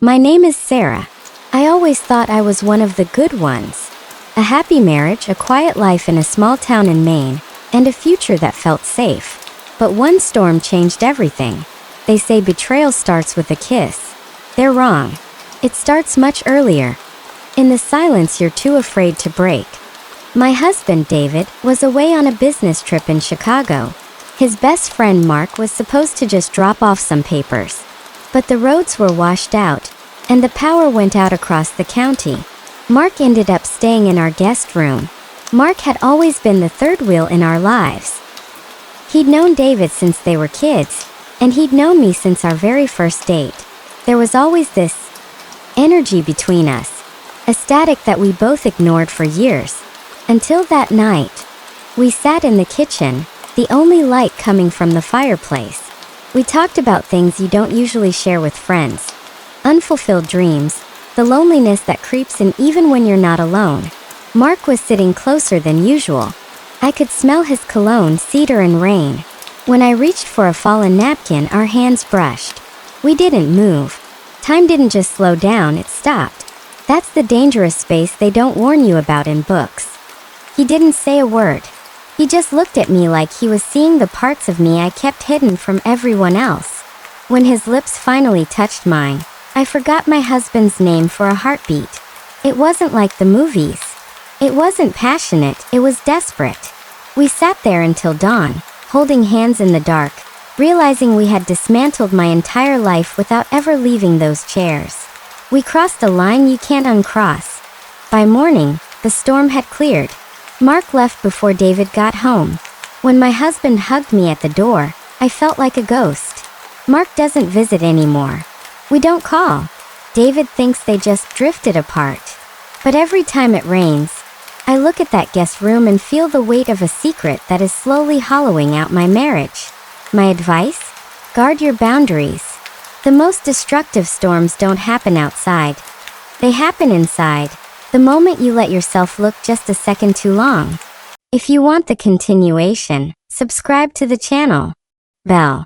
My name is Sarah. I always thought I was one of the good ones. A happy marriage, a quiet life in a small town in Maine, and a future that felt safe. But one storm changed everything. They say betrayal starts with a kiss. They're wrong. It starts much earlier. In the silence you're too afraid to break. My husband, David, was away on a business trip in Chicago. His best friend, Mark, was supposed to just drop off some papers. But the roads were washed out, and the power went out across the county. Mark ended up staying in our guest room. Mark had always been the third wheel in our lives. He'd known David since they were kids, and he'd known me since our very first date. There was always this energy between us, a static that we both ignored for years. Until that night. We sat in the kitchen, the only light coming from the fireplace. We talked about things you don't usually share with friends. Unfulfilled dreams, the loneliness that creeps in even when you're not alone. Mark was sitting closer than usual. I could smell his cologne, cedar and rain. When I reached for a fallen napkin, our hands brushed. We didn't move. Time didn't just slow down, it stopped. That's the dangerous space they don't warn you about in books. He didn't say a word. He just looked at me like he was seeing the parts of me I kept hidden from everyone else. When his lips finally touched mine, I forgot my husband's name for a heartbeat. It wasn't like the movies. It wasn't passionate, it was desperate. We sat there until dawn, holding hands in the dark, realizing we had dismantled my entire life without ever leaving those chairs. We crossed a line you can't uncross. By morning, the storm had cleared. Mark left before David got home. When my husband hugged me at the door, I felt like a ghost. Mark doesn't visit anymore. We don't call. David thinks they just drifted apart. But every time it rains, I look at that guest room and feel the weight of a secret that is slowly hollowing out my marriage. My advice? Guard your boundaries. The most destructive storms don't happen outside. They happen inside, the moment you let yourself look just a second too long. If you want the continuation, subscribe to the channel. Bell.